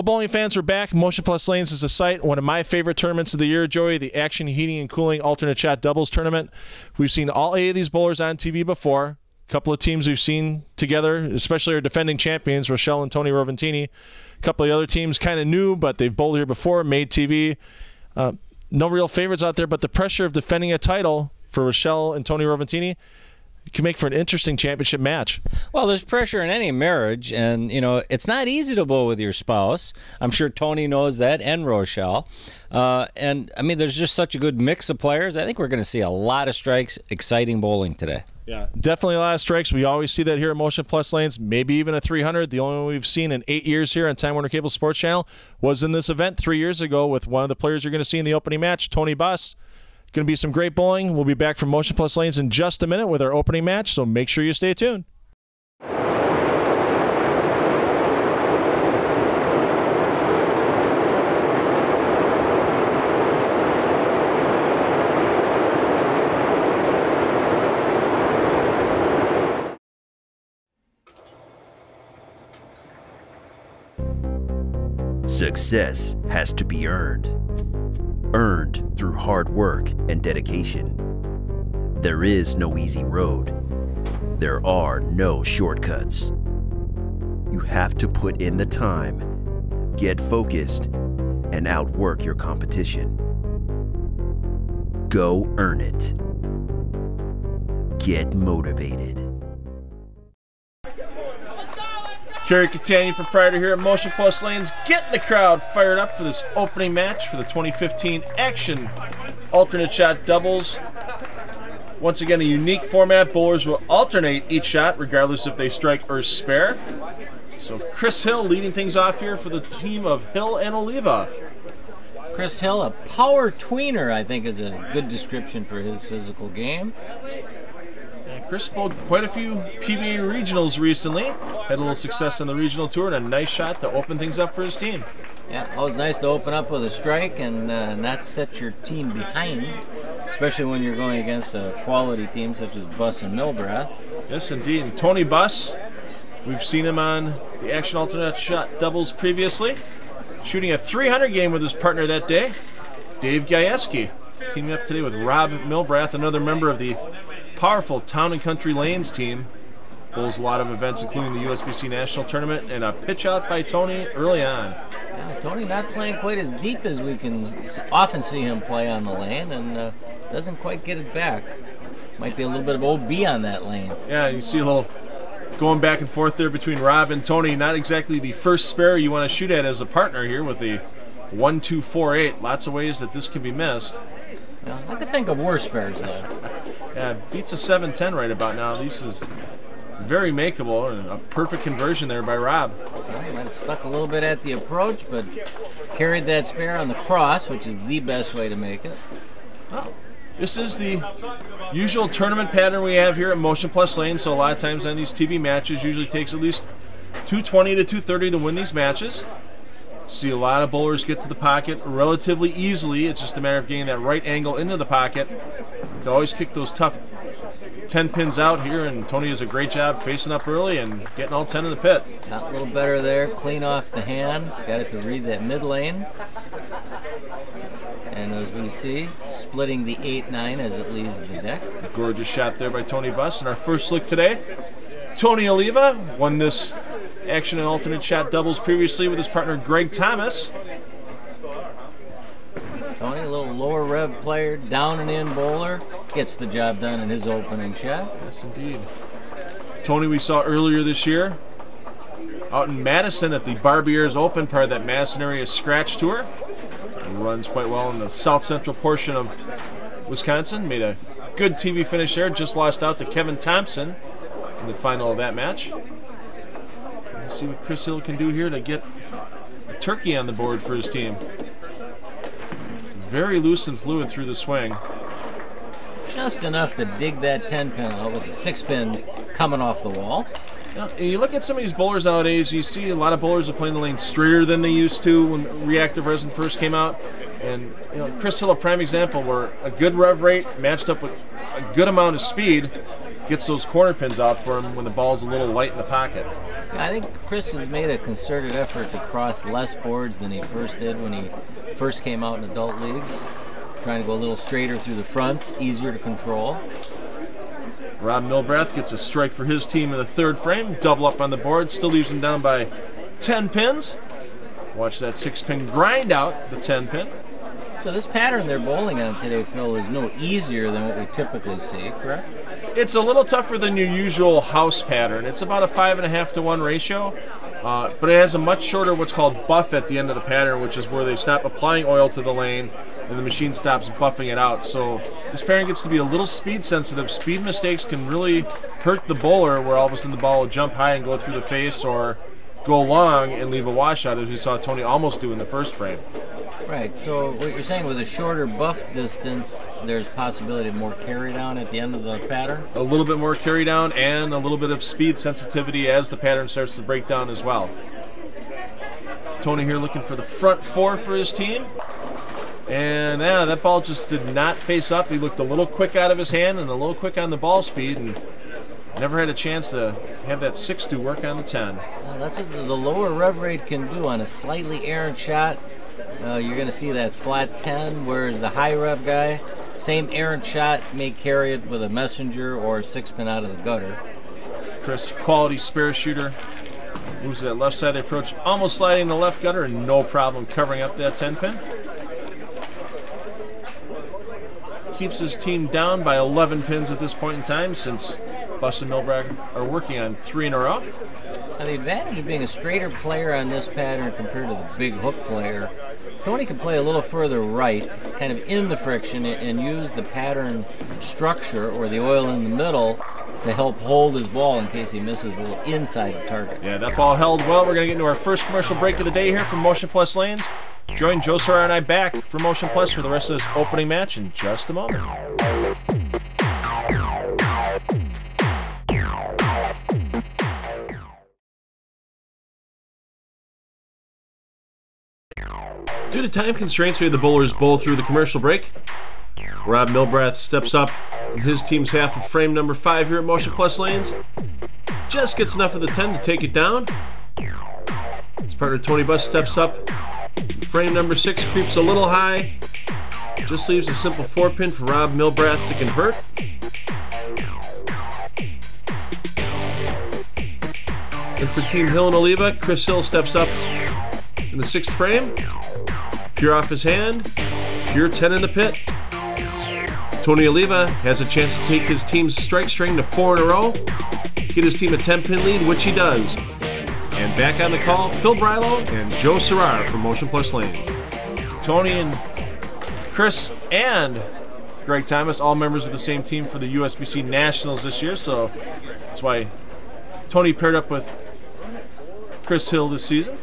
bowling fans, we're back. Motion Plus Lanes is the site. One of my favorite tournaments of the year, Joey, the Action Heating and Cooling Alternate Shot Doubles Tournament. We've seen all 8 of these bowlers on TV before. A couple of teams we've seen together, especially our defending champions, Rochelle and Tony Roventini. A couple of the other teams kind of new, but they've bowled here before, made TV. No real favorites out there, but the pressure of defending a title for Rochelle and Tony Roventini can make for an interesting championship match. Well, there's pressure in any marriage, and it's not easy to bowl with your spouse. I'm sure Tony knows that, and Rochelle. And I mean, there's just such a good mix of players. I think we're going to see a lot of strikes, exciting bowling today. Yeah, definitely a lot of strikes. We always see that here at Motion Plus Lanes, maybe even a 300. The only one we've seen in 8 years here on Time Warner Cable Sports Channel was in this event 3 years ago with one of the players you're going to see in the opening match, Tony Buss. Going to be some great bowling. We'll be back from Motion Plus Lanes in just a minute with our opening match, so make sure you stay tuned. Success has to be earned. Earned through hard work and dedication. There is no easy road. There are no shortcuts. You have to put in the time, get focused, and outwork your competition. Go earn it. Get motivated. Kerry Cudahy, proprietor here at Motion Plus Lanes, getting the crowd fired up for this opening match for the 2015 Action Alternate Shot Doubles. Once again, a unique format. Bowlers will alternate each shot regardless if they strike or spare. So Chris Hill leading things off here for the team of Hill and Oliva. Chris Hill, a power tweener, I think is a good description for his physical game. Chris bowled quite a few PBA regionals recently. Had a little success on the regional tour and a nice shot to open things up for his team. Yeah, always nice to open up with a strike and not set your team behind, especially when you're going against a quality team such as Buss and Milbrath. Yes, indeed. And Tony Buss, we've seen him on the Action Alternate Shot Doubles previously, shooting a 300 game with his partner that day, Dave Gajewski. Teaming up today with Rob Milbrath, another member of the powerful Town and Country Lanes team. Bowls a lot of events, including the USBC National Tournament, and a pitch out by Tony early on. Yeah, Tony not playing quite as deep as we can often see him play on the lane, and doesn't quite get it back. Might be a little bit of OB on that lane. Yeah, you see a little going back and forth there between Rob and Tony. Not exactly the first spare you want to shoot at as a partner here with the 1-2-4-8. Lots of ways that this can be missed. Yeah, I could think of worse spares though. Yeah, beats a 7-10 right about now. This is very makeable and a perfect conversion there by Rob. Well, might have stuck a little bit at the approach, but carried that spare on the cross, which is the best way to make it. Oh, this is the usual tournament pattern we have here at Motion Plus Lane, so a lot of times on these TV matches usually takes at least 220 to 230 to win these matches. See a lot of bowlers get to the pocket relatively easily. It's just a matter of getting that right angle into the pocket to always kick those tough 10 pins out here, and Tony does a great job facing up early and getting all 10 in the pit. Got a little better there, clean off the hand, got it to read that mid lane. And as we see, splitting the 8-9 as it leaves the deck. Gorgeous shot there by Tony Buss. And our first look today, Tony Oliva won this Action and Alternate Shot Doubles previously with his partner Greg Thomas. Tony, a little lower rev player, down and in bowler, gets the job done in his opening shot. Yes, indeed. Tony we saw earlier this year out in Madison at the Barbiers Open, part of that Madison area scratch tour. He runs quite well in the south central portion of Wisconsin. Made a good TV finish there, just lost out to Kevin Thompson in the final of that match. Let's see what Chris Hill can do here to get a turkey on the board for his team. Very loose and fluid through the swing. Just enough to dig that 10-pin out with the 6-pin coming off the wall. Now, you look at some of these bowlers nowadays, you see a lot of bowlers are playing the lane straighter than they used to when reactive resin first came out. And Chris Hill, a prime example, where a good rev rate matched up with a good amount of speed gets those corner pins out for him when the ball's a little light in the pocket. Yeah, I think Chris has made a concerted effort to cross less boards than he first did when he first came out in adult leagues. Trying to go a little straighter through the fronts, easier to control. Rob Milbrath gets a strike for his team in the third frame. Double up on the board, still leaves him down by 10 pins. Watch that 6-pin grind out the 10-pin. So this pattern they're bowling on today, Phil, is no easier than what we typically see, correct? It's a little tougher than your usual house pattern. It's about a 5.5 to 1 ratio, but it has a much shorter what's called buff at the end of the pattern, which is where they stop applying oil to the lane and the machine stops buffing it out. So this pattern gets to be a little speed sensitive. Speed mistakes can really hurt the bowler, where all of a sudden the ball will jump high and go through the face, or go long and leave a washout, as we saw Tony almost do in the first frame. Right, so what you're saying, with a shorter buff distance, there's possibility of more carry down at the end of the pattern? A little bit more carry down and a little bit of speed sensitivity as the pattern starts to break down as well. Tony here looking for the front four for his team. And that ball just did not face up. He looked a little quick out of his hand and a little quick on the ball speed, and never had a chance to have that 6 do work on the 10. That's what the lower rev rate can do on a slightly errant shot. You're going to see that flat 10, whereas the high rev guy, same errant shot, may carry it with a messenger or a 6-pin out of the gutter. Chris, quality spare shooter, moves to that left side of the approach, almost sliding the left gutter, and no problem covering up that 10-pin. Keeps his team down by 11 pins at this point in time, since Buss and Milbrath are working on 3 in a row. Now, the advantage of being a straighter player on this pattern compared to the big hook player, Tony can play a little further right, kind of in the friction, and use the pattern structure or the oil in the middle to help hold his ball in case he misses a little inside the target. Yeah, that ball held well. We're going to get into our first commercial break of the day here from Motion Plus Lanes. Join Joe Serra and I back for Motion Plus for the rest of this opening match in just a moment. Due to time constraints, we had the bowlers bowl through the commercial break. Rob Milbrath steps up in his team's half of frame number 5 here at Motion Plus Lanes. Just gets enough of the 10 to take it down. His partner Tony Buss steps up. Frame number 6 creeps a little high. Just leaves a simple 4-pin for Rob Milbrath to convert. And for Team Hill and Oliva, Chris Hill steps up in the 6th frame. Pure off his hand, pure 10 in the pit. Tony Oliva has a chance to take his team's strike string to 4 in a row, get his team a 10-pin lead, which he does. And back on the call, Phil Brilo and Joe Serrar from Motion Plus Lane. Tony and Chris and Greg Thomas, all members of the same team for the USBC Nationals this year, so that's why Tony paired up with Chris Hill this season.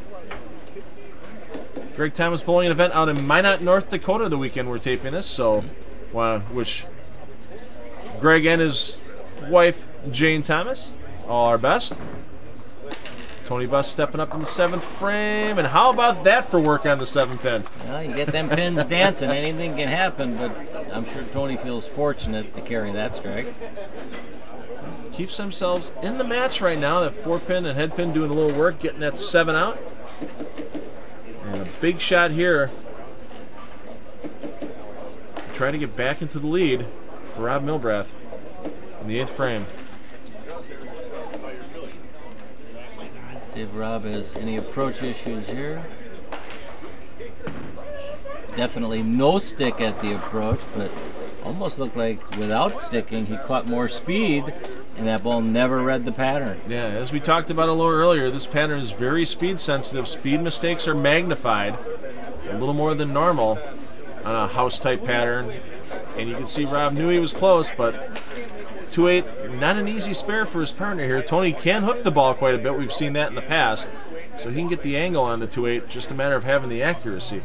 Greg Thomas bowling an event out in Minot, North Dakota the weekend we're taping this, so which Greg and his wife Jane Thomas, all our best. Tony Buss stepping up in the 7th frame, and how about that for work on the 7th pin? Well, you get them pins dancing, anything can happen, but I'm sure Tony feels fortunate to carry that strike. Keeps themselves in the match right now, that 4-pin and head pin doing a little work, getting that 7 out. And a big shot here. Trying to get back into the lead for Rob Milbrath in the 8th frame. See if Rob has any approach issues here. Definitely no stick at the approach, but almost looked like without sticking he caught more speed, and that ball never read the pattern. Yeah, as we talked about a little earlier, this pattern is very speed sensitive. Speed mistakes are magnified a little more than normal on a house type pattern. And you can see Rob knew he was close, but 2-8, not an easy spare for his partner here. Tony can hook the ball quite a bit. We've seen that in the past. So he can get the angle on the 2-8, just a matter of having the accuracy.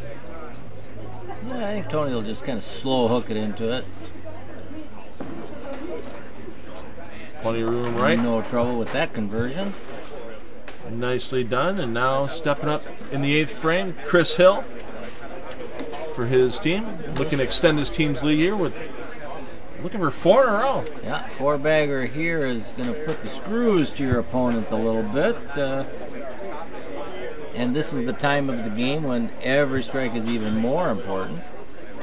Yeah, I think Tony will just kind of slow hook it into it. Plenty of room right. No trouble with that conversion. Nicely done. And now stepping up in the 8th frame, Chris Hill for his team. Looking to extend his team's lead here with looking for 4 in a row. Yeah, 4-bagger here is going to put the screws to your opponent a little bit. And this is the time of the game when every strike is even more important.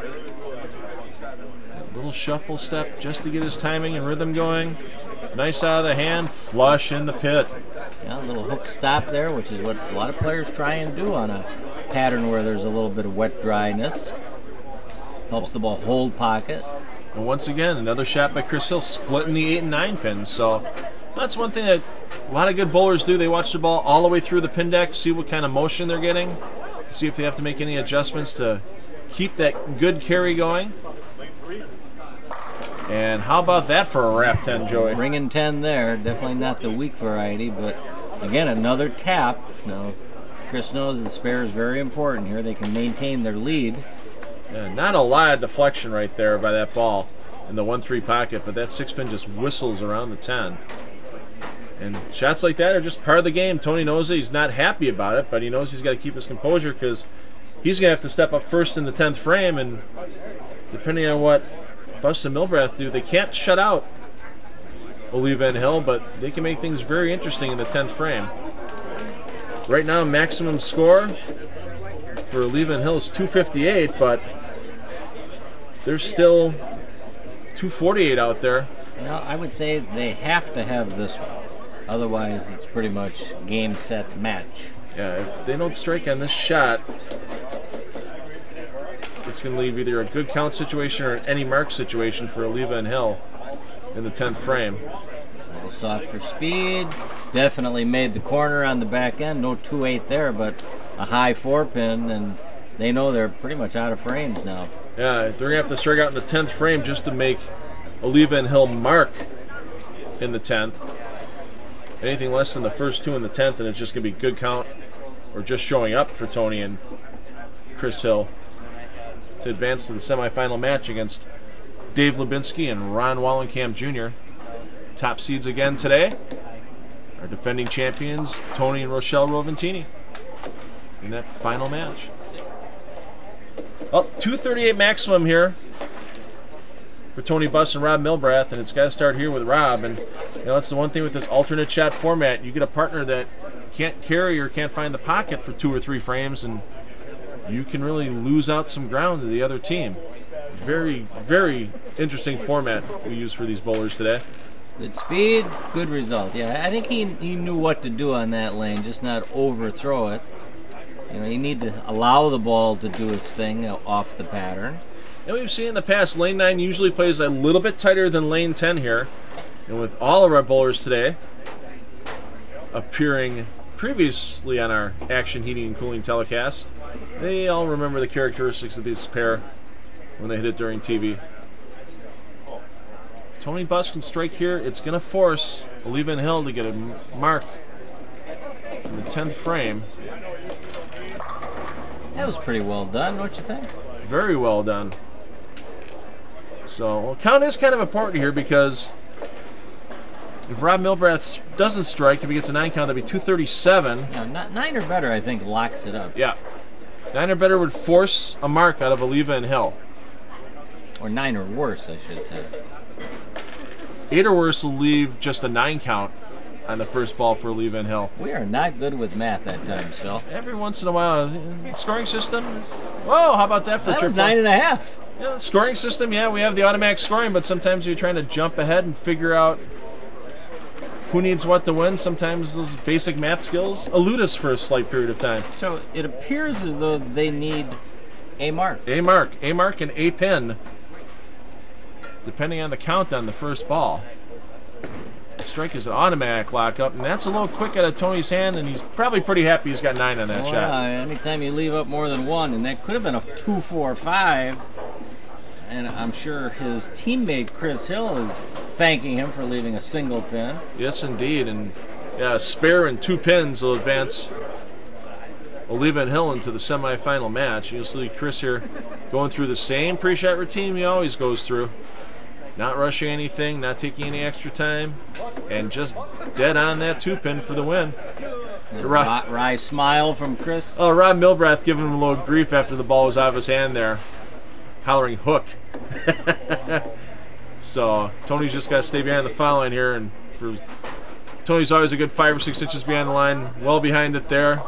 A little shuffle step just to get his timing and rhythm going. Nice out of the hand, flush in the pit. Yeah, a little hook stop there, which is what a lot of players try and do on a pattern where there's a little bit of wet dryness. Helps the ball hold pocket. And once again, another shot by Chris Hill, splitting the 8 and 9 pins. So that's one thing that a lot of good bowlers do. They watch the ball all the way through the pin deck, see what kind of motion they're getting, see if they have to make any adjustments to keep that good carry going. And how about that for a wrap 10, Joey? Ringing 10 there. Definitely not the weak variety, but again, another tap. Now, Chris knows the spare is very important here. They can maintain their lead. Yeah, not a lot of deflection right there by that ball in the 1-3 pocket, but that 6-pin just whistles around the 10. And shots like that are just part of the game. Tony knows it. He's not happy about it, but he knows he's got to keep his composure because he's going to have to step up first in the 10th frame, and depending on what Bust and Milbrath do, they can't shut out Oliva and Hill, but they can make things very interesting in the 10th frame. Right now, maximum score for Oliva and Hill is 258, but there's still 248 out there. Well, I would say they have to have this one. Otherwise, it's pretty much game, set, match. Yeah, if they don't strike on this shot, it's going to leave either a good count situation or an any mark situation for Oliva and Hill in the 10th frame. A little softer speed. Definitely made the corner on the back end. No 2-8 there, but a high 4-pin, and they know they're pretty much out of frames now. Yeah, they're going to have to strike out in the 10th frame just to make Oliva and Hill mark in the 10th. Anything less than the first 2 in the 10th, and it's just going to be good count or just showing up for Tony and Chris Hill to advance to the semifinal match against Dave Lubinsky and Ron Wallenkamp Jr. Top seeds again today. Our defending champions, Tony and Rochelle Roventini, in that final match. Well, 238 maximum here for Tony Buss and Rob Milbrath, and it's got to start here with Rob. And that's the one thing with this alternate shot format. You get a partner that can't carry or can't find the pocket for 2 or 3 frames, and you can really lose out some ground to the other team. Very, very interesting format we use for these bowlers today. Good speed, good result. Yeah, I think he knew what to do on that lane, just not overthrow it. You need to allow the ball to do its thing off the pattern. And we've seen in the past, lane 9 usually plays a little bit tighter than lane 10 here. And with all of our bowlers today appearing previously on our action heating and cooling telecasts, they all remember the characteristics of this pair when they hit it during TV. Tony Buss can strike here. It's going to force Oliva and Hill to get a mark in the 10th frame. That was pretty well done, don't you think? Very well done. So, well, count is kind of important here because if Rob Milbrath doesn't strike, if he gets a 9 count, that'd be 237. No, not 9 or better, I think, locks it up. Yeah. 9 or better would force a mark out of Oliva and Hill. Or 9 or worse, I should say. 8 or worse will leave just a 9 count on the first ball for Oliva and Hill. We are not good with math at times, Phil. Every once in a while, the scoring system is... Whoa, how about that for that triple? That was 9.5. Yeah, scoring system, yeah, we have the automatic scoring, but sometimes you're trying to jump ahead and figure out who needs what to win. Sometimes those basic math skills elude us for a slight period of time. So it appears as though they need a mark. A mark and a pin, depending on the count on the first ball. The strike is an automatic lockup, and that's a little quick out of Tony's hand, and he's probably pretty happy he's got 9 on that shot. Anytime you leave up more than 1, and that could have been a 2-4-5, and I'm sure his teammate Chris Hill is thanking him for leaving a single pin. Yes, indeed, and yeah, a spare and 2 pins will advance Oliva and Hill into the semifinal match. You'll see Chris here going through the same pre-shot routine he always goes through. Not rushing anything, not taking any extra time, and just dead on that 2-pin for the win. Wry smile from Chris. Oh, Rob Milbrath giving him a little grief after the ball was out of his hand there, hollering hook. So Tony's just got to stay behind the foul line here, and Tony's always a good 5 or 6 inches behind the line, well behind it there.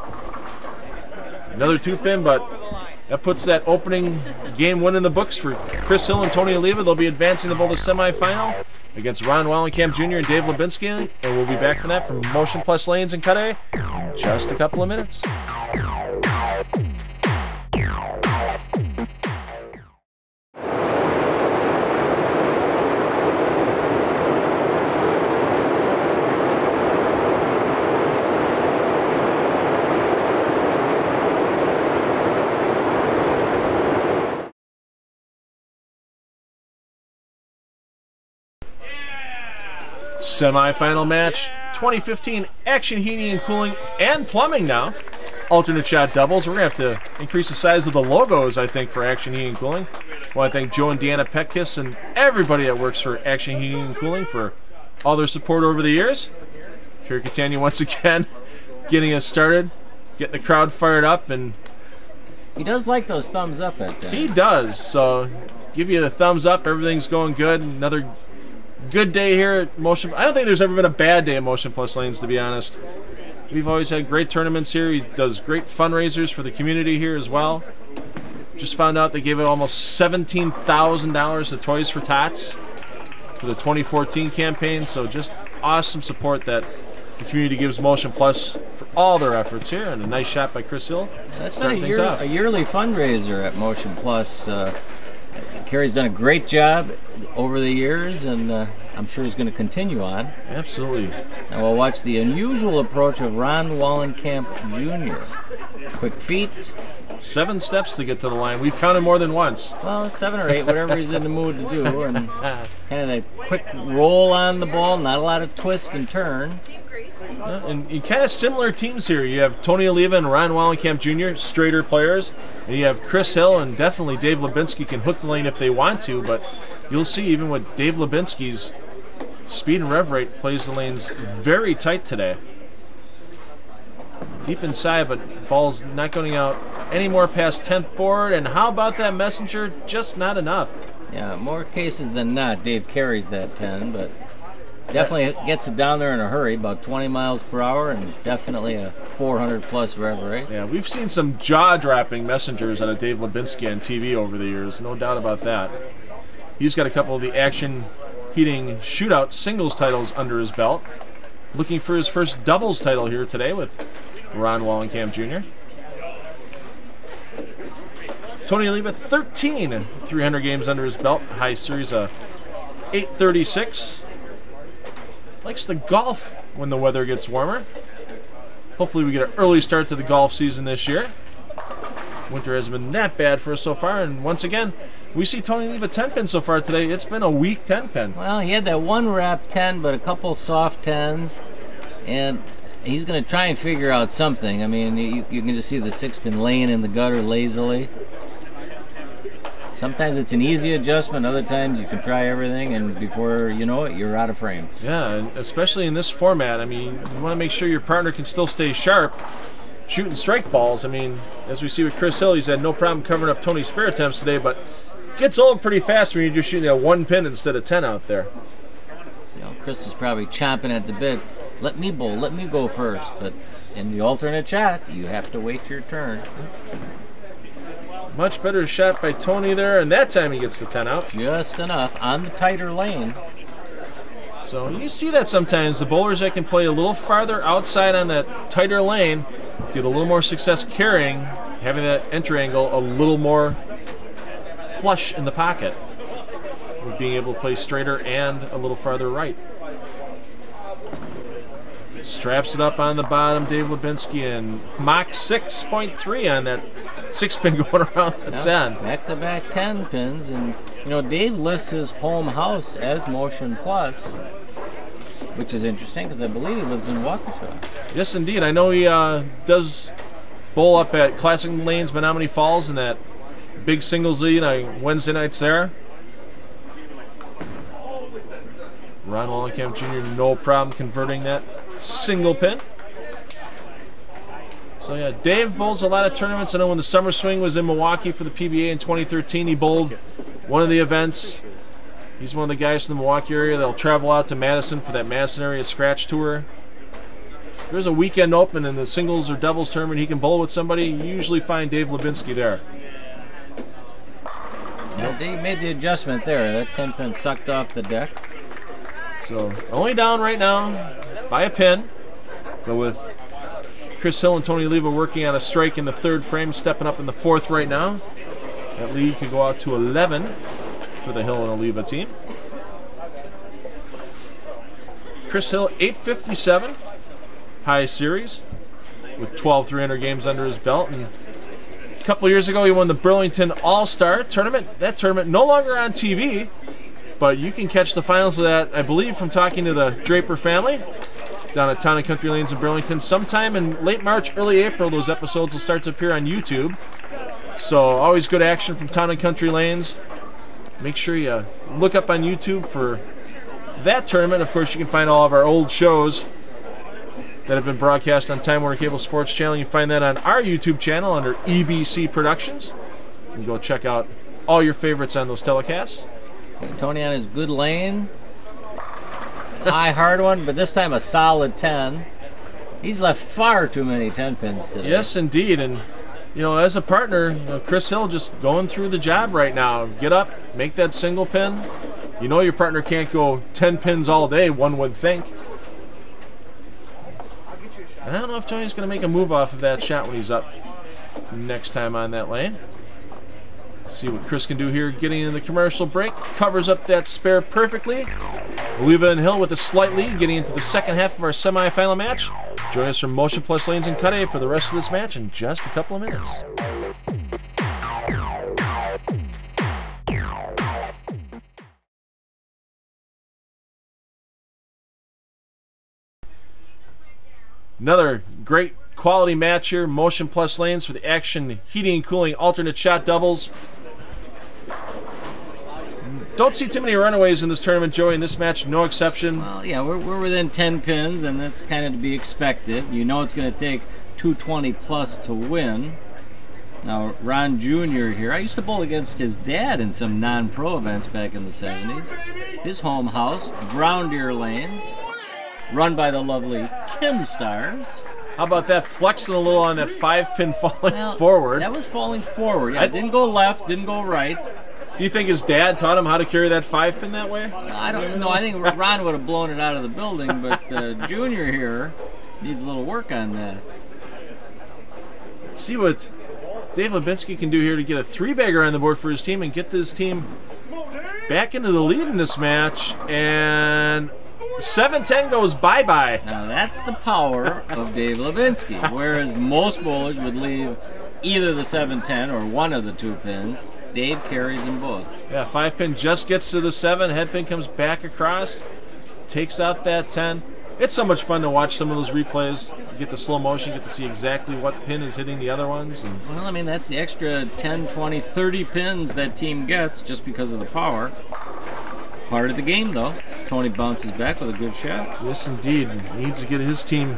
Another 2-pin, but that puts that opening game win in the books for Chris Hill and Tony Oliva. They'll be advancing to both the semifinal against Ron Wallenkamp Jr. and Dave Lubinsky, and we'll be back for that from Motion Plus Lanes in Cudahy in just a couple of minutes. Semi-final match, 2015 Action Heating and Cooling and Plumbing now. Alternate shot doubles. We're going to have to increase the size of the logos, I think, for Action Heating and Cooling. Well, I thank Joe and Deanna Petkiss and everybody that works for Action Heating and Cooling for all their support over the years. Kerry Catania once again getting us started, getting the crowd fired up. And he does like those thumbs up at that. He does. So give you the thumbs up. Everything's going good. Another good day here at Motion. I don't think there's ever been a bad day at Motion Plus Lanes, to be honest. We've always had great tournaments here. He does great fundraisers for the community here as well. Just found out they gave out almost $17,000 to Toys for Tots for the 2014 campaign. So just awesome support that the community gives Motion Plus for all their efforts here. And a nice shot by Chris Hill. That's been a yearly fundraiser at Motion Plus. Kerry's done a great job over the years, and I'm sure he's going to continue on. Absolutely. Now we'll watch the unusual approach of Ron Wallenkamp Jr. Quick feet. 7 steps to get to the line. We've counted more than once. Well, 7 or 8, whatever he's in the mood to do. And kind of that quick roll on the ball, not a lot of twist and turn. And kind of similar teams here. You have Tony Oliva and Ron Wallenkamp Jr., straighter players. And you have Chris Hill and definitely Dave Lubinsky can hook the lane if they want to. But you'll see even with Dave Lubinsky's speed and rev rate plays the lanes very tight today. Deep inside, but ball's not going out any more past 10th board. And how about that messenger? Just not enough. Yeah, more cases than not, Dave carries that 10, but definitely gets it down there in a hurry, about 20 miles per hour, and definitely a 400-plus rev rate. Yeah, we've seen some jaw-dropping messengers out of Dave Lubinsky on TV over the years, no doubt about that. He's got a couple of the Action Heating Shootout singles titles under his belt. Looking for his first doubles title here today with Ron Wallenkamp Jr. Tony Oliva, 13 300 games under his belt. High series of 836. Likes the golf when the weather gets warmer. Hopefully we get an early start to the golf season this year. Winter hasn't been that bad for us so far, and once again, we see Tony leave a 10-pin so far today. It's been a weak 10-pin. Well, he had that one wrap 10, but a couple soft 10s, and he's going to try and figure out something. I mean, you can just see the 6-pin laying in the gutter lazily. Sometimes it's an easy adjustment, other times you can try everything, and before you know it, you're out of frame. Yeah, and especially in this format, I mean, you want to make sure your partner can still stay sharp, shooting strike balls. I mean, as we see with Chris Hill, he's had no problem covering up Tony's spare attempts today, but gets old pretty fast when you're just shooting a 1 pin instead of 10 out there. You know, Chris is probably chomping at the bit. Let me bowl, let me go first, but in the alternate shot, you have to wait your turn. Much better shot by Tony there, and that time he gets the 10 out. Just enough on the tighter lane. So you see that sometimes. The bowlers that can play a little farther outside on that tighter lane get a little more success carrying, having that entry angle a little more flush in the pocket, with being able to play straighter and a little farther right. Straps it up on the bottom, Dave Lubinsky, and Mach 6.3 on that 6-pin going around the 10. Back-to-back 10 pins, and you know, Dave lists his home house as Motion Plus, which is interesting because I believe he lives in Waukesha. Yes, indeed. I know he does bowl up at Classic Lanes, Menominee Falls, in that big singles lead on Wednesday nights there. Ron Wallenkamp Jr. no problem converting that single pin. So yeah, Dave bowls a lot of tournaments. I know when the Summer Swing was in Milwaukee for the PBA in 2013, he bowled one of the events. He's one of the guys from the Milwaukee area. They'll travel out to Madison for that Madison area scratch tour. If there's a weekend open in the singles or doubles tournament, he can bowl with somebody. You usually find Dave Lubinsky there. Yeah, they made the adjustment there. That 10-pin sucked off the deck. So only down right now by a pin, but with Chris Hill and Tony Oliva working on a strike in the third frame, stepping up in the fourth right now. That lead could go out to 11 for the Hill and Oliva team. Chris Hill, 857 high series with 12 300 games under his belt. And a couple years ago, he won the Burlington All-Star Tournament. That tournament no longer on TV, but you can catch the finals of that, I believe, from talking to the Draper family down at Town and Country Lanes in Burlington. Sometime in late March, early April, those episodes will start to appear on YouTube. So always good action from Town and Country Lanes. Make sure you look up on YouTube for that tournament. Of course, you can find all of our old shows that have been broadcast on Time Warner Cable Sports Channel. You find that on our YouTube channel under EBC Productions. You can go check out all your favorites on those telecasts. Tony on his good lane. High, hard one, but this time a solid 10. He's left far too many 10 pins today. Yes, indeed. And, you know, as a partner, Chris Hill just going through the job right now. Get up, make that single pin. You know your partner can't go 10 pins all day, one would think. And I don't know if Tony's going to make a move off of that shot when he's up next time on that lane. Let's see what Chris can do here. Getting into the commercial break. Covers up that spare perfectly. Oliva and Hill with a slight lead, getting into the second half of our semifinal match. Join us from Motion Plus Lanes and Cudahy for the rest of this match in just a couple of minutes. Another great quality match here. Motion Plus Lanes for the Action Heating and Cooling alternate shot doubles. Don't see too many runaways in this tournament, Joey. In this match, no exception. Well, yeah, we're within 10 pins, and that's kind of to be expected. You know it's going to take 220 plus to win. Now, Ron Jr. here, I used to bowl against his dad in some non-pro events back in the 70s. His home house, Brown Deer Lanes, run by the lovely Kim Stars. How about that, flexing a little on that 5-pin falling forward? That was falling forward. Yeah, didn't go left, didn't go right. Do you think his dad taught him how to carry that 5-pin that way? I don't know. I think Ron would have blown it out of the building, but Junior here needs a little work on that. Let's see what Dave Lubinsky can do here to get a 3-bagger on the board for his team and get this team back into the lead in this match. And 7-10 goes bye-bye. Now that's the power of Dave Lubinsky, whereas most bowlers would leave either the 7-10 or one of the 2 pins. Dave carries them both. Yeah, 5-pin just gets to the 7. Head pin comes back across, takes out that 10. It's so much fun to watch some of those replays. You get the slow motion, you get to see exactly what pin is hitting the other ones. And well, I mean, that's the extra 10, 20, 30 pins that team gets just because of the power. Part of the game, though. Tony bounces back with a good shot. Yes, indeed. He needs to get his team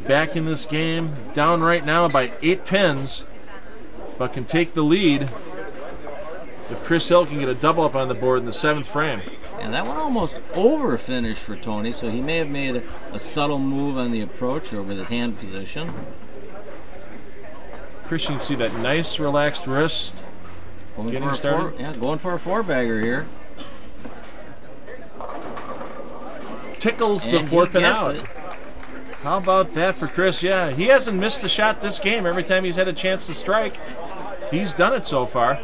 back in this game. Down right now by 8 pins, but can take the lead if Chris Hill can get a double up on the board in the 7th frame. And that one almost over finished for Tony, so he may have made a subtle move on the approach or with his hand position. Chris, you can see that nice relaxed wrist getting started. Going for a 4-bagger here. Tickles the 4-pin out. How about that for Chris? Yeah, he hasn't missed a shot this game. Every time he's had a chance to strike, he's done it so far.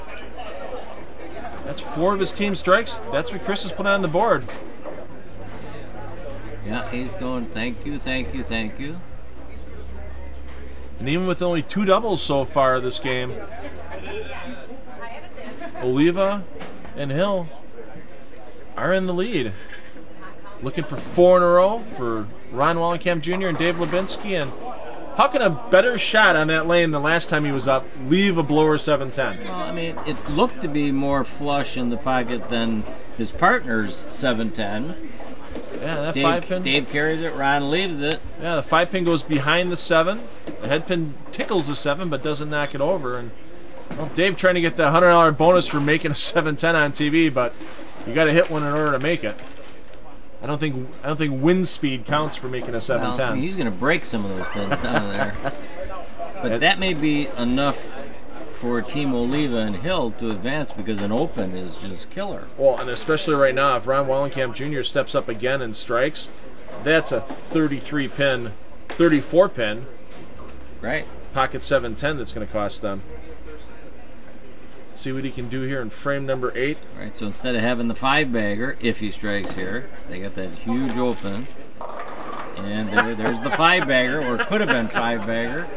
That's 4 of his team strikes. That's what Chris has put on the board. Yeah, he's going, thank you, thank you, thank you. And even with only 2 doubles so far this game, Oliva and Hill are in the lead. Looking for 4 in a row for Ron Wallenkamp Jr. and Dave Lubinsky. And how can a better shot on that lane than last time he was up leave a blower 7-10? Well, I mean, it looked to be more flush in the pocket than his partner's 7-10. Yeah, that 5-pin. Dave carries it, Ron leaves it. Yeah, the 5-pin goes behind the 7. The head pin tickles the 7 but doesn't knock it over. And well, Dave trying to get the $100 bonus for making a 7-10 on TV, but You got to hit one in order to make it. I don't think wind speed counts for making a 710. Well, I mean, he's going to break some of those pins down there. But that may be enough for Team Oliva and Hill to advance, because an open is just killer. Well, and especially right now, if Ron Wallenkamp Jr. steps up again and strikes, that's a 33 pin, 34 pin. Right. Pocket 710 that's going to cost them. See what he can do here in frame number 8. Right, so instead of having the 5-bagger, if he strikes here, they got that huge open. And there's the 5-bagger, or could have been 5-bagger.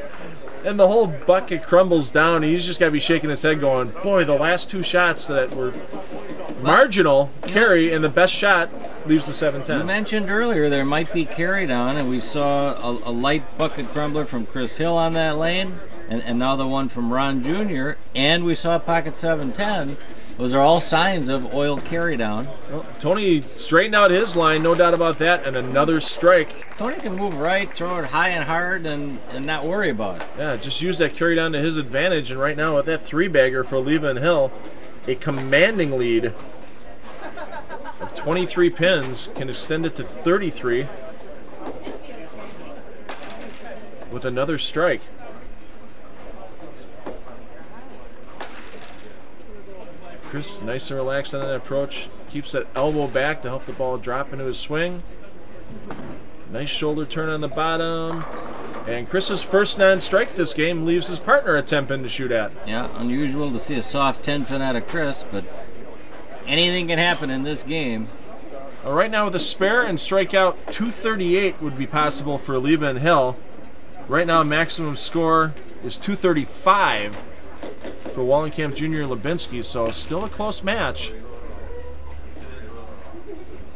And the whole bucket crumbles down. He's just got to be shaking his head going, boy, the last 2 shots that were marginal carry, and the best shot leaves the 710. You mentioned earlier there might be carried on, and we saw a light bucket crumbler from Chris Hill on that lane, and now the one from Ron Jr., and we saw pocket 710. Those are all signs of oil carry down. Well, Tony straightened out his line, no doubt about that, and another strike. Tony can move right, throw it high and hard, and not worry about it. Yeah, just use that carry down to his advantage, and right now with that 3-bagger for Oliva and Hill, a commanding lead of 23 pins can extend it to 33 with another strike. Chris, nice and relaxed on that approach. Keeps that elbow back to help the ball drop into his swing. Nice shoulder turn on the bottom. And Chris's first non-strike this game leaves his partner a 10-pin to shoot at. Yeah, unusual to see a soft 10-pin out of Chris, but anything can happen in this game. Right now with a spare and strikeout, 238 would be possible for Oliva and Hill. Right now maximum score is 235 for Wallenkamp Jr. and Lubinsky, so still a close match.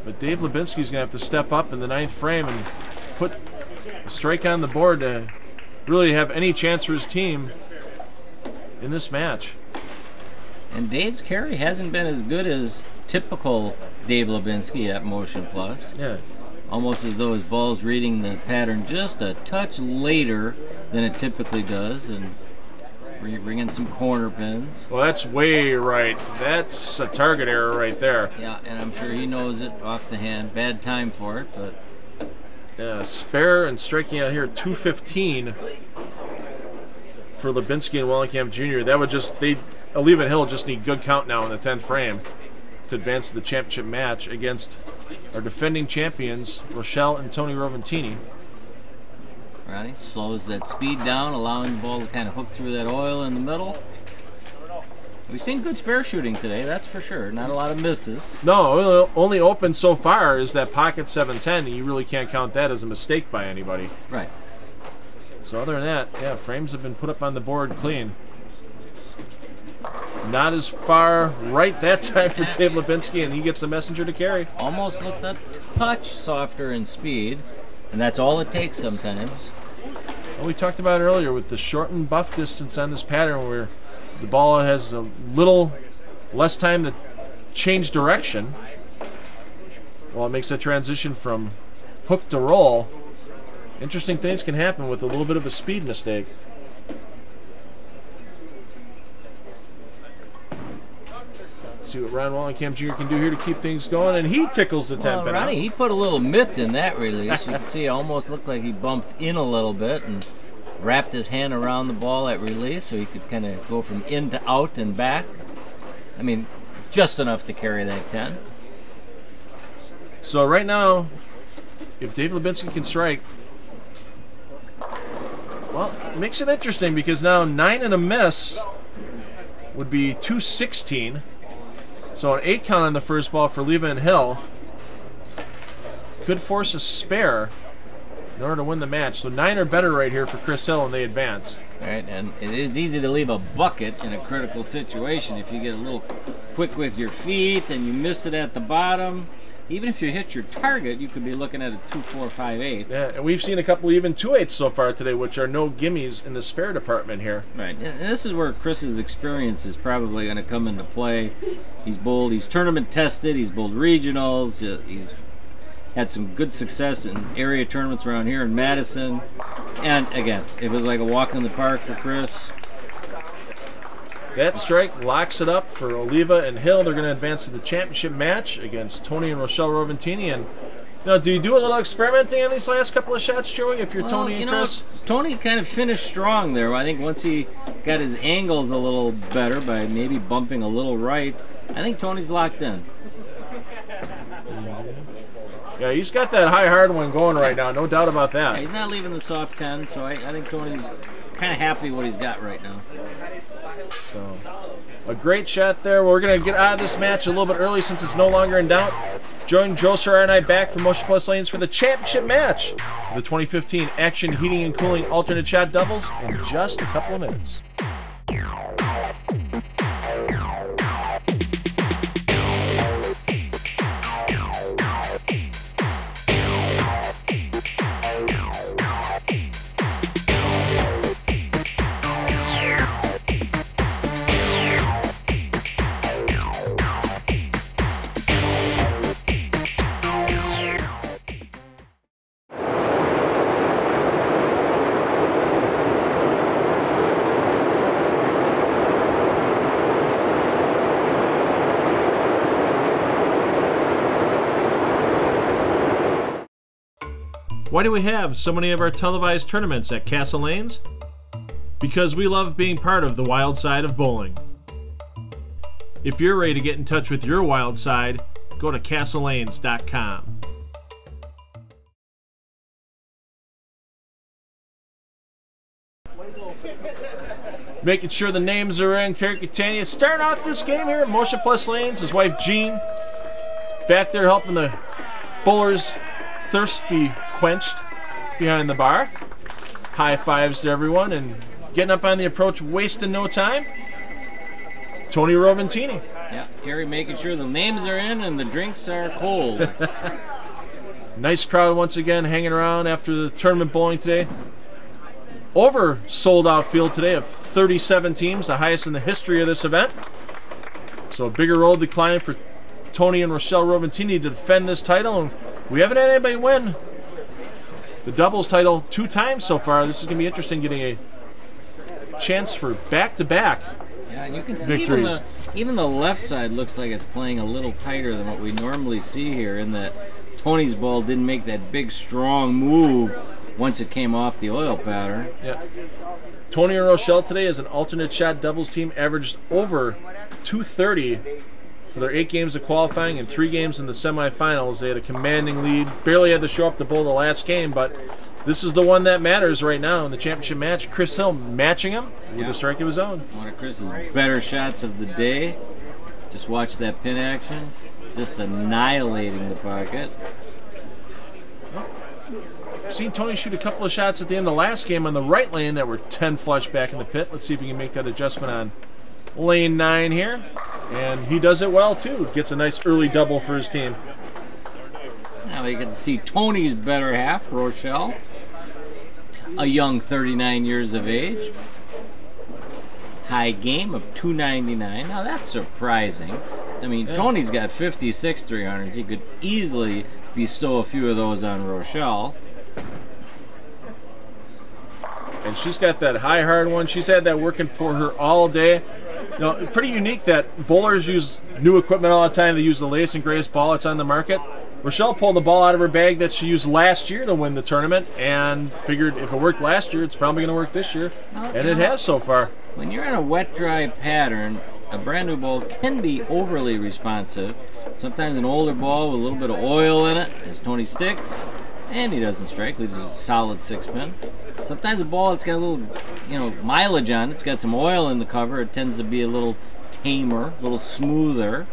But Dave Lubinsky's going to have to step up in the 9th frame and put a strike on the board to really have any chance for his team in this match. And Dave's carry hasn't been as good as typical Dave Lubinsky at Motion Plus. Yeah. Almost as though his ball's reading the pattern just a touch later than it typically does, and bring in some corner pins. Well, that's way right. That's a target error right there. Yeah, and I'm sure he knows it off the hand. Bad time for it, but... Yeah, spare and striking out here 215 for Lubinsky and Wallenkamp Jr. That would just... Oliva and Hill just need good count now in the 10th frame to advance to the championship match against our defending champions, Rochelle and Tony Roventini. Ronnie slows that speed down, allowing the ball to kind of hook through that oil in the middle. We've seen good spare shooting today, that's for sure. Not a lot of misses. No, only open so far is that pocket 710, and you really can't count that as a mistake by anybody. Right. So other than that, yeah, frames have been put up on the board clean. Not as far right that time for Dave Lubinsky, and he gets the messenger to carry. Almost looked a touch softer in speed, and that's all it takes sometimes. Well, we talked about earlier with the shortened buff distance on this pattern where the ball has a little less time to change direction. Well, it makes that transition from hook to roll. Interesting things can happen with a little bit of a speed mistake. Let's see what Ron Wallenkamp Jr. can do here to keep things going, and he tickles the 10 Well, pin. Ronnie, he put a little mitt in that release. You can see it almost looked like he bumped in a little bit and wrapped his hand around the ball at release so he could kind of go from in to out and back. I mean, just enough to carry that 10. So right now, if Dave Lubinsky can strike, well, it makes it interesting because now 9 and a miss would be 216. So an 8 count on the first ball for Oliva and Hill could force a spare in order to win the match. So 9 or better right here for Chris Hill, and they advance. Right, and it is easy to leave a bucket in a critical situation if you get a little quick with your feet and you miss it at the bottom. Even if you hit your target, you could be looking at a 2-4-5-8. Yeah, and we've seen a couple even 2-8s so far today, which are no gimmies in the spare department here. Right, and this is where Chris's experience is probably going to come into play. He's bowled, he's tournament tested, he's bowled regionals, he's had some good success in area tournaments around here in Madison. And again, it was like a walk in the park for Chris. That strike locks it up for Oliva and Hill. They're going to advance to the championship match against Tony and Rochelle Roventini. And do you do a little experimenting on these last couple of shots, Joey, if you're Tony and Chris? Tony kind of finished strong there. I think once he got his angles a little better by maybe bumping a little right, I think Tony's locked in. Yeah, he's got that high hard one going right now, no doubt about that. Yeah, he's not leaving the soft 10, so I think Tony's kind of happy what he's got right now. So, a great shot there. We're going to get out of this match a little bit early since it's no longer in doubt. Join Joe Serrar and I back from Motion Plus Lanes for the championship match, the 2015 Action Heating and Cooling Alternate Shot Doubles, in just a couple of minutes. Why do we have so many of our televised tournaments at Castle Lanes? Because we love being part of the wild side of bowling. If you're ready to get in touch with your wild side, go to castlelanes.com. Making sure the names are in. Kerry Catania starting off this game here at Motion Plus Lanes. His wife Jean back there helping the bowlers' thirst be quenched behind the bar. High fives to everyone and getting up on the approach, wasting no time. Tony Roventini. Yeah, Kerry making sure the names are in and the drinks are cold. Nice crowd once again hanging around after the tournament bowling today. Over sold out field today of 37 teams, the highest in the history of this event. So a bigger road to climb for Tony and Rochelle Roventini to defend this title. And we haven't had anybody win the doubles title 2 times so far. This is going to be interesting, getting a chance for back-to-back Yeah, and you can see victories. even the left side looks like it's playing a little tighter than what we normally see here, in that Tony's ball didn't make that big, strong move once it came off the oil pattern. Yeah. Tony and Rochelle today as an alternate shot doubles team averaged over 230 for their 8 games of qualifying and 3 games in the semifinals. They had a commanding lead. Barely had to show up to bowl the last game, but this is the one that matters right now in the championship match. Chris Hill matching him with a strike of his own. One of Chris's better shots of the day. Just watch that pin action. Just annihilating the pocket. Seen Tony shoot a couple of shots at the end of the last game on the right lane that were 10 flush back in the pit. Let's see if he can make that adjustment on lane 9 here. And he does it well too. Gets a nice early double for his team. Now we get to see Tony's better half, Rochelle. A young 39 years of age. High game of 299. Now that's surprising. I mean, Tony's got 56 300s. He could easily bestow a few of those on Rochelle. And she's got that high hard one. She's had that working for her all day. You know, pretty unique that bowlers use new equipment all the time. They use the latest and greatest ball that's on the market. Rochelle pulled the ball out of her bag that she used last year to win the tournament and figured if it worked last year, it's probably going to work this year. And it has so far. When you're in a wet-dry pattern, a brand new ball can be overly responsive. Sometimes an older ball with a little bit of oil in it, as Tony sticks, and he doesn't strike, leaves a solid 6-pin. Sometimes a ball that's got a little, mileage on it, it's got some oil in the cover, it tends to be a little tamer, a little smoother.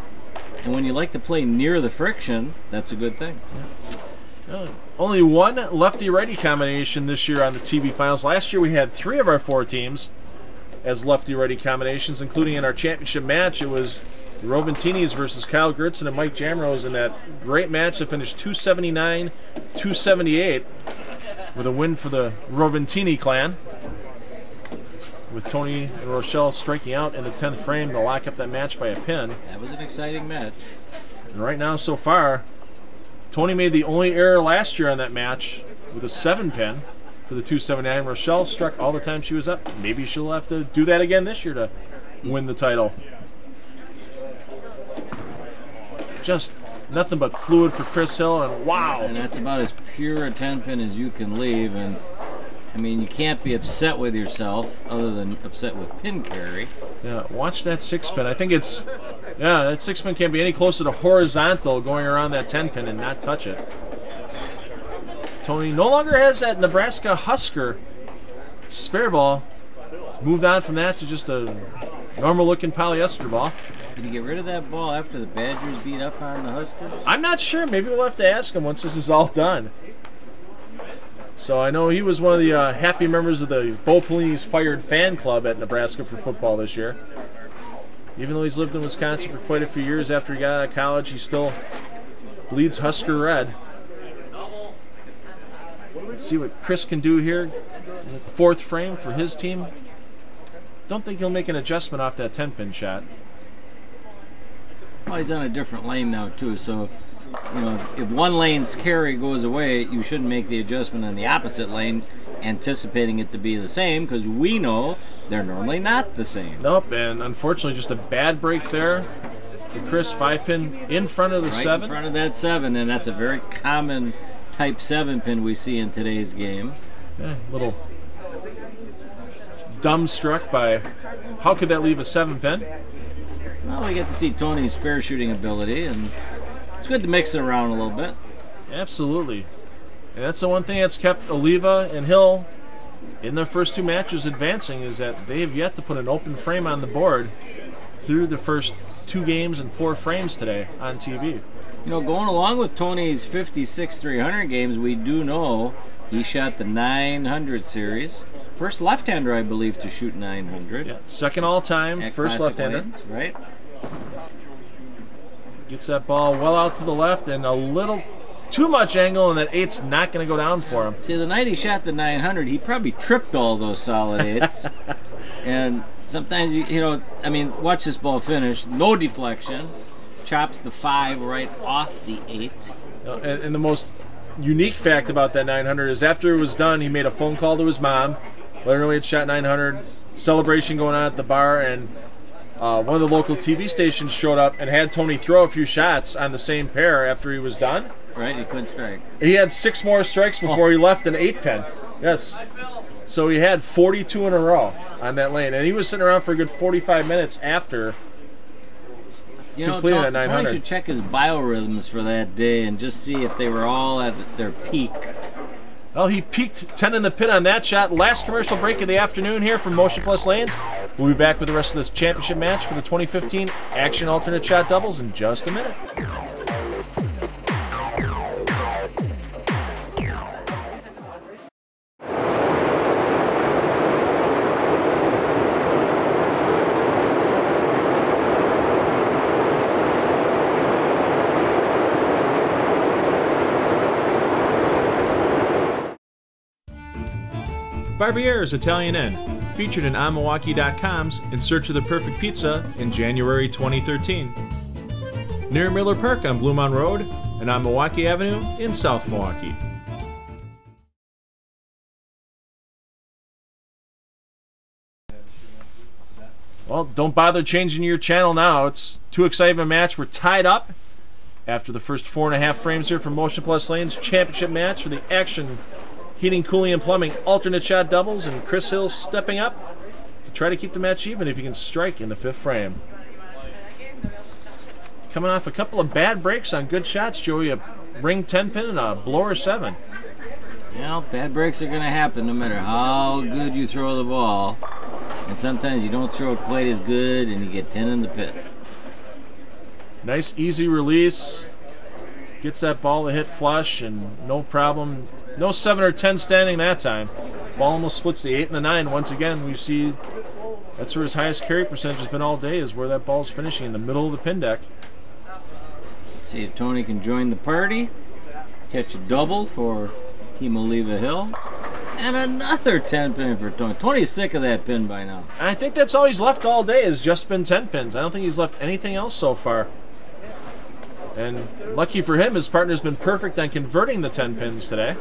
And when you like to play near the friction, that's a good thing. Only one lefty-righty combination this year on the TV finals. Last year we had 3 of our 4 teams as lefty-righty combinations, including in our championship match. It was the Roventinis versus Kyle Gertzen and Mike Jamrose in that great match that finished 279-278 with a win for the Roventini clan, with Tony and Rochelle striking out in the 10th frame to lock up that match by a pin. That was an exciting match. And right now, so far, Tony made the only error last year on that match with a 7-pin for the 279. Rochelle struck all the time she was up. Maybe she'll have to do that again this year to win the title. Just nothing but fluid for Chris Hill, and wow. And that's about as pure a 10-pin as you can leave. And I mean, you can't be upset with yourself other than upset with pin carry. Yeah, watch that 6-pin. I think it's, yeah, that 6-pin can't be any closer to horizontal going around that 10-pin and not touch it. Tony no longer has that Nebraska Husker spare ball. He's moved on from that to just a normal-looking polyester ball. Did he get rid of that ball after the Badgers beat up on the Huskers? I'm not sure. Maybe we'll have to ask him once this is all done. So I know he was one of the happy members of the Bo Pelini's Fired fan club at Nebraska for football this year. Even though he's lived in Wisconsin for quite a few years after he got out of college, he still bleeds Husker red. Let's see what Chris can do here in the 4th frame for his team. Don't think he'll make an adjustment off that 10-pin shot. Well, he's on a different lane now, too, so you know, if one lane's carry goes away, you shouldn't make the adjustment on the opposite lane, anticipating it to be the same, because we know they're normally not the same. Nope, and unfortunately, just a bad break there for Chris. 5-pin in front of the 7. In front of that 7, and that's a very common type 7-pin we see in today's game. Yeah, little dumbstruck by how could that leave a 7-pin? Well, we get to see Tony's spare shooting ability, and it's good to mix it around a little bit. Absolutely. And that's the one thing that's kept Oliva and Hill in their first 2 matches advancing, is that they have yet to put an open frame on the board through the first 2 games and 4 frames today on TV. You know, going along with Tony's 56 300 games, we do know he shot the 900 series. First left-hander, I believe, to shoot 900. Yeah, second all-time, first left-hander. Lanes, right? Gets that ball well out to the left and a little too much angle, and that 8's not going to go down for him. See, the night he shot the 900, he probably tripped all those solid 8s. And sometimes, you know, I mean, watch this ball finish. No deflection. Chops the 5 right off the 8. And the most unique fact about that 900 is after it was done, he made a phone call to his mom, let her know he had shot 900, celebration going on at the bar, and one of the local TV stations showed up and had Tony throw a few shots on the same pair after he was done. Right, he couldn't strike. He had 6 more strikes before he left an 8-pin. Yes. So he had 42 in a row on that lane, and he was sitting around for a good 45 minutes after completing that 900. Tony should check his biorhythms for that day and just see if they were all at their peak. Well, he peaked 10 in the pin on that shot. Last commercial break of the afternoon here from Motion Plus Lanes. We'll be back with the rest of this championship match for the 2015 Action Alternate Shot Doubles in just a minute. Barbiere's Italian Inn, featured in onmilwaukee.com's In Search of the Perfect Pizza in January 2013. Near Miller Park on Blue Mountain Road and on Milwaukee Avenue in South Milwaukee. Well, don't bother changing your channel now. It's too exciting a match. We're tied up after the first 4.5 frames here from Motion Plus Lanes championship match for the Action Heating, Cooling, and Plumbing Alternate Shot Doubles, and Chris Hill stepping up to try to keep the match even if he can strike in the 5th frame. Coming off a couple of bad breaks on good shots, Joey, a ring 10-pin and a blower 7. Well, bad breaks are going to happen no matter how good you throw the ball. And sometimes you don't throw it quite as good and you get 10 in the pit. Nice easy release. Gets that ball to hit flush and no problem. No 7 or 10 standing that time. Ball almost splits the 8 and the 9. Once again, we see that's where his highest carry percentage has been all day, is where that ball's finishing in the middle of the pin deck. Let's see if Tony can join the party. Catch a double for Team Oliva Hill. And another 10 pin for Tony. Tony's sick of that pin by now. I think that's all he's left all day, has just been 10 pins. I don't think he's left anything else so far. And lucky for him, his partner's been perfect on converting the 10 pins today.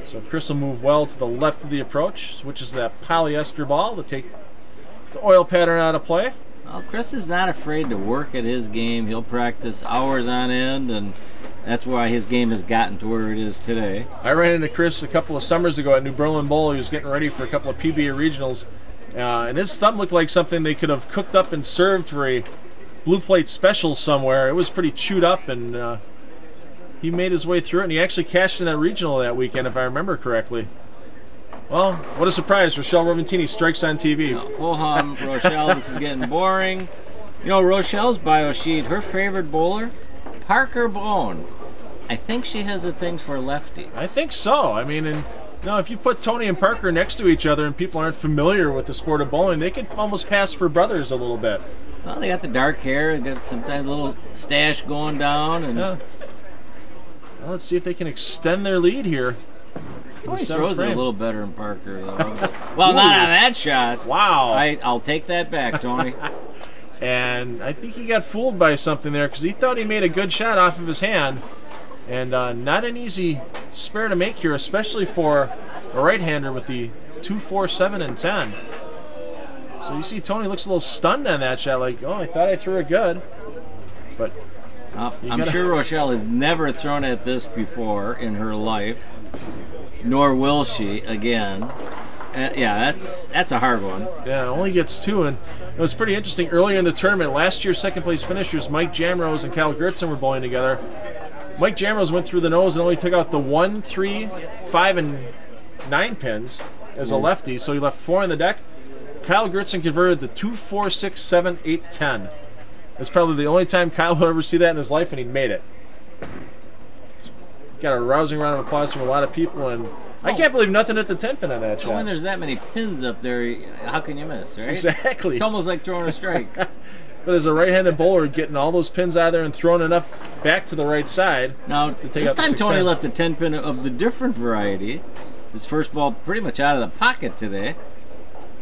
So Chris will move well to the left of the approach, switches that polyester ball to take the oil pattern out of play. Well, Chris is not afraid to work at his game. He'll practice hours on end, and that's why his game has gotten to where it is today. I ran into Chris a couple of summers ago at New Berlin Bowl. He was getting ready for a couple of PBA regionals, and his thumb looked like something they could have cooked up and served for a blue plate special somewhere. It was pretty chewed up, and he made his way through it, and he actually cashed in that regional that weekend, if I remember correctly. Well, what a surprise. Rochelle Roventini strikes on TV. Ho hum, Rochelle, this is getting boring. You know, Rochelle's bio sheet, her favorite bowler, Parker Bone. I think she has a thing for lefties. I think so. I mean, and if you put Tony and Parker next to each other and people aren't familiar with the sport of bowling, they could almost pass for brothers a little bit. Well, they got the dark hair, they got some kind of little stash going down. And yeah. Well, let's see if they can extend their lead here. Tony throws it a little better than Parker, though. Well, not on that shot. Wow. I'll take that back, Tony. And I think he got fooled by something there because he thought he made a good shot off of his hand. And not an easy spare to make here, especially for a right-hander with the 2, 4, 7, and 10. So you see Tony looks a little stunned on that shot, like, oh, I thought I threw it good. But I'm sure Rochelle has never thrown at this before in her life, nor will she again. Yeah, that's a hard one. Yeah, it only gets 2, and it was pretty interesting. Earlier in the tournament, last year's second-place finishers, Mike Jamrose and Kyle Gertzen, were bowling together. Mike Jamrose went through the nose and only took out the 1, 3, 5, and 9 pins as a lefty, so he left 4 on the deck. Kyle Gertzen converted the 2, 4, 6, 7, 8, 10. It's probably the only time Kyle will ever see that in his life, and he made it. Got a rousing round of applause from a lot of people, and I can't believe nothing at the 10 pin on that shot. When there's that many pins up there, how can you miss, right? Exactly. It's almost like throwing a strike. But as a right-handed bowler, getting all those pins out of there and throwing enough back to the right side. Now, to take this out the time 6-10. Tony left a 10 pin of the different variety. His first ball pretty much out of the pocket today.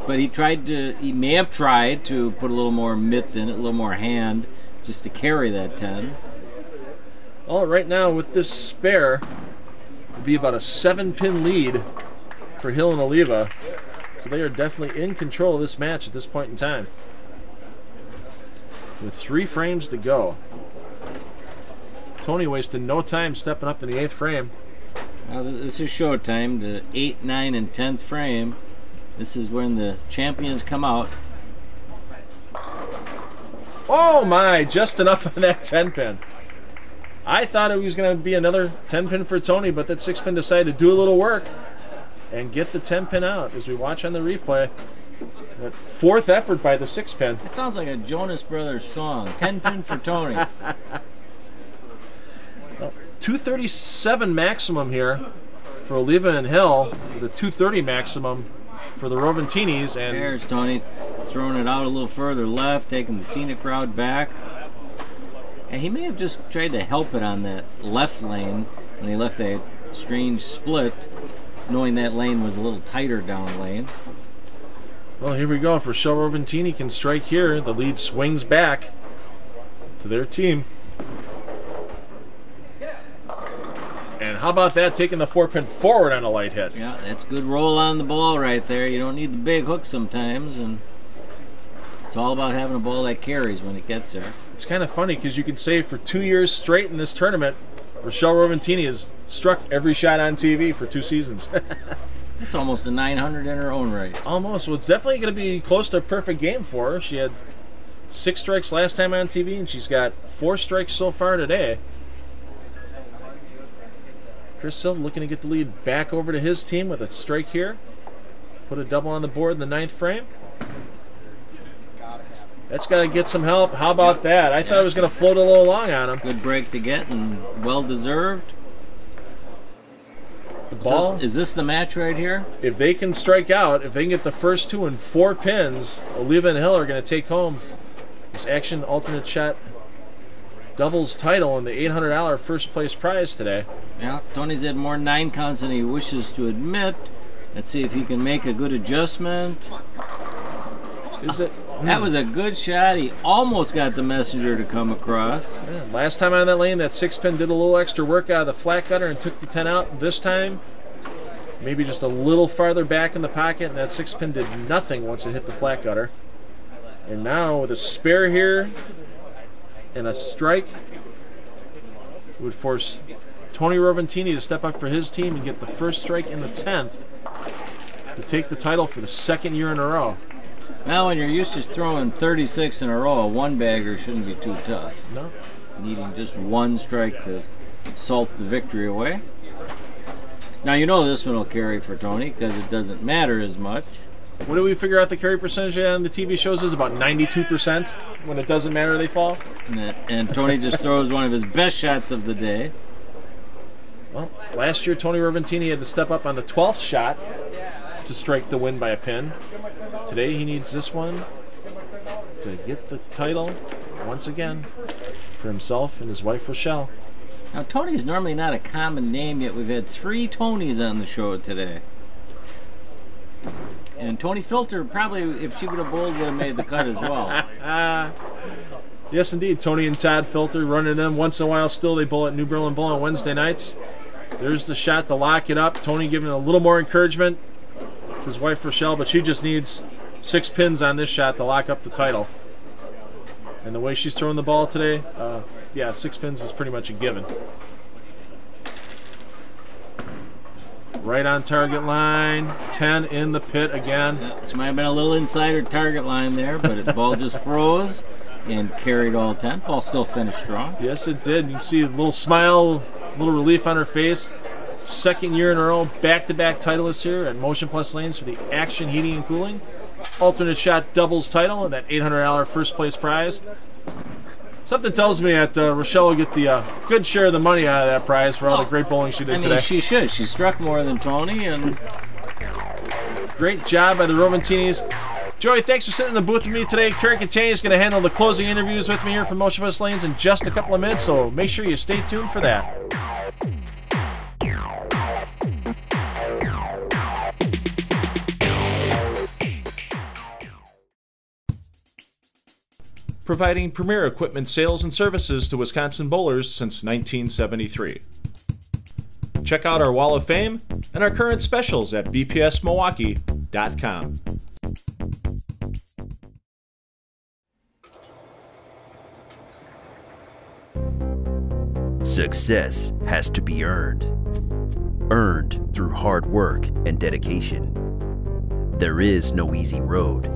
But he may have tried to put a little more mitt in it, a little more hand, just to carry that 10. Well, right now with this spare, it'll be about a 7-pin lead for Hill and Oliva. So they are definitely in control of this match at this point in time. With 3 frames to go. Tony wasted no time stepping up in the 8th frame. Now this is showtime, the 8th, 9th, and 10th frame. This is when the champions come out. Oh my, just enough on that 10 pin. I thought it was going to be another 10 pin for Tony, but that 6 pin decided to do a little work and get the 10 pin out as we watch on the replay. That 4th effort by the 6 pin. It sounds like a Jonas Brothers song. 10 pin for Tony. Well, 237 maximum here for Oliva and Hill, with a 230 maximum for the Roventinis. And there's Tony throwing it out a little further left, taking the scenic route back. And he may have just tried to help it on that left lane when he left that strange split, knowing that lane was a little tighter down lane. Well, here we go. If Rochelle Roventini can strike here, the lead swings back to their team. And how about that, taking the 4-pin forward on a light hit? Yeah, that's good roll on the ball right there. You don't need the big hook sometimes, and it's all about having a ball that carries when it gets there. It's kind of funny because you can say for 2 years straight in this tournament, Rochelle Roventini has struck every shot on TV for 2 seasons. It's almost a 900 in her own right. Almost. Well, it's definitely going to be close to a perfect game for her. She had 6 strikes last time on TV, and she's got 4 strikes so far today. Chris Hill looking to get the lead back over to his team with a strike here. Put a double on the board in the 9th frame. That's got to get some help. How about that? I thought it was going to float a little long on him. Good break to get and well deserved. The ball. So, is this the match right here? If they can strike out, if they can get the first 2 and 4 pins, Oliva and Hill are going to take home this Action Alternate Shot doubles title and the $800 first place prize today. Yeah, Tony's had more 9 counts than he wishes to admit. Let's see if he can make a good adjustment. Is it? That was a good shot. He almost got the messenger to come across. Yeah, last time on that lane, that 6-pin did a little extra work out of the flat gutter and took the 10 out. This time, maybe just a little farther back in the pocket, and that 6-pin did nothing once it hit the flat gutter. And now with a spare here and a strike, it would force Tony Roventini to step up for his team and get the first strike in the 10th to take the title for the second year in a row. Now, when you're used to throwing 36 in a row, a one-bagger shouldn't be too tough. No. Needing just one strike to salt the victory away. Now, you know this one will carry for Tony because it doesn't matter as much. What do we figure out the carry percentage on the TV shows is? About 92%. When it doesn't matter, they fall. And Tony just throws one of his best shots of the day. Well, last year Tony Roventini had to step up on the 12th shot to strike the win by a pin. Today he needs this one to get the title once again for himself and his wife Rochelle. Now, Tony's normally not a common name, yet we've had 3 Tonys on the show today. And Tony Filter probably, if she would have bowled, would have made the cut as well. Yes, indeed. Tony and Todd Filter running them once in a while. Still, they bowl at New Berlin Bowl on Wednesday nights. There's the shot to lock it up. Tony giving a little more encouragement to his wife Rochelle, but she just needs 6 pins on this shot to lock up the title. And the way she's throwing the ball today, yeah, 6 pins is pretty much a given. Right on target line, 10 in the pit again. This might have been a little insider target line there, but the ball just froze and carried all 10. Ball still finished strong. Yes, it did. You can see a little smile, a little relief on her face. Second year in a row, back-to-back titleists here at Motion Plus Lanes for the Action Heating and Cooling alternate shot doubles title and that $800 first place prize. Something tells me that Rochelle will get the good share of the money out of that prize for all the great bowling she did today. She should. She struck more than Tony, and great job by the Roventinis. Joey, thanks for sitting in the booth with me today. Kerry Catania is going to handle the closing interviews with me here from Motion Plus Lanes in just a couple of minutes, so make sure you stay tuned for that. Providing premier equipment sales and services to Wisconsin bowlers since 1973. Check out our Wall of Fame and our current specials at bpsmilwaukee.com. Success has to be earned. Earned through hard work and dedication. There is no easy road.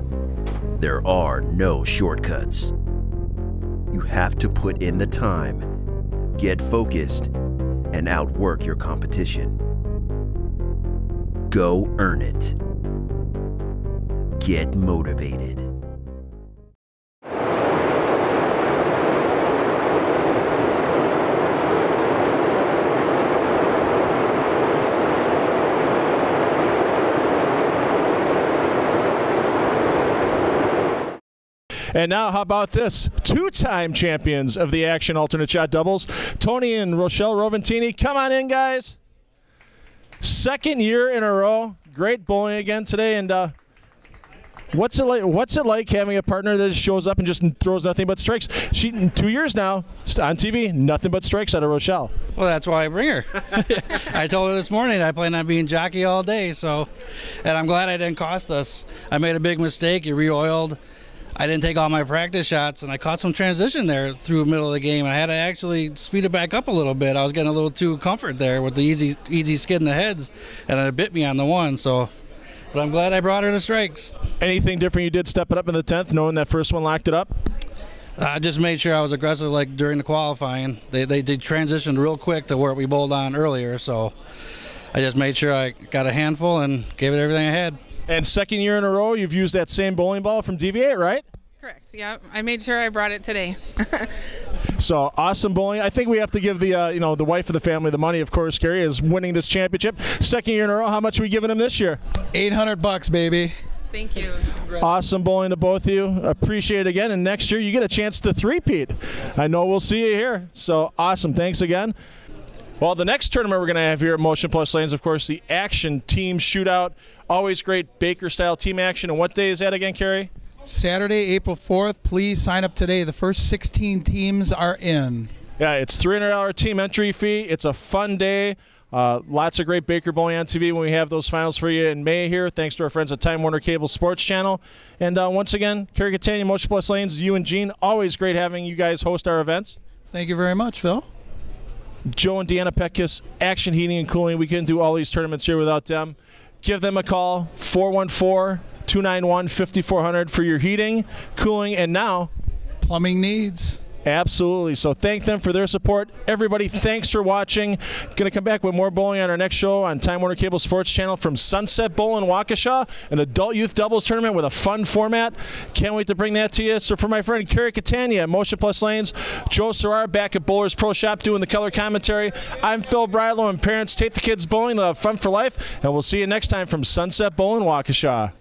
There are no shortcuts. You have to put in the time, get focused, and outwork your competition. Go earn it. Get motivated. And now, how about this? 2-time champions of the Action Alternate Shot Doubles, Tony and Rochelle Roventini. Come on in, guys. Second year in a row. Great bowling again today. And what's it like having a partner that just shows up and just throws nothing but strikes? She 2 years now on TV, nothing but strikes out of Rochelle. Well, that's why I bring her. I told her this morning I plan on being jockey all day. So, and I'm glad I didn't cost us. I made a big mistake. You re-oiled. I didn't take all my practice shots, and I caught some transition there through the middle of the game. I had to actually speed it back up a little bit. I was getting a little too comfort there with the easy skid in the heads, and it bit me on the one. So, but I'm glad I brought her to strikes. Anything different you did stepping up in the 10th, knowing that first one locked it up? I just made sure I was aggressive like during the qualifying. They transitioned real quick to where we bowled on earlier, so I just made sure I got a handful and gave it everything I had. And second year in a row, you've used that same bowling ball from DV8, right? Correct. Yeah, I made sure I brought it today. So awesome bowling. I think we have to give the the wife of the family the money. Of course, Gary is winning this championship. Second year in a row. How much are we giving him this year? $800, baby. Thank you. Awesome bowling to both of you. Appreciate it again. And next year you get a chance to three-peat. I know we'll see you here. So awesome. Thanks again. Well, the next tournament we're going to have here at Motion Plus Lanes, of course, the Action Team Shootout. Always great Baker-style team action. And what day is that again, Kerry? Saturday, April 4th. Please sign up today. The first 16 teams are in. Yeah, it's $300 team entry fee. It's a fun day. Lots of great Baker Bowling on TV when we have those finals for you in May here, thanks to our friends at Time Warner Cable Sports Channel. And once again, Kerry Catania, Motion Plus Lanes, you and Gene, always great having you guys host our events. Thank you very much, Phil. Joe and Deanna Petkus, Action Heating and Cooling. We couldn't do all these tournaments here without them. Give them a call, 414-291-5400 for your heating, cooling, and now Plumbing needs. Absolutely. So thank them for their support. Everybody, thanks for watching. Going to come back with more bowling on our next show on Time Warner Cable Sports Channel from Sunset Bowl in Waukesha, an adult youth doubles tournament with a fun format. Can't wait to bring that to you. So for my friend Kerry Catania, Motion Plus Lanes, Joe Serrar back at Bowlers Pro Shop doing the color commentary. I'm Phil Bridlow, and parents, take the kids bowling. They'll have fun for life. And we'll see you next time from Sunset Bowl in Waukesha.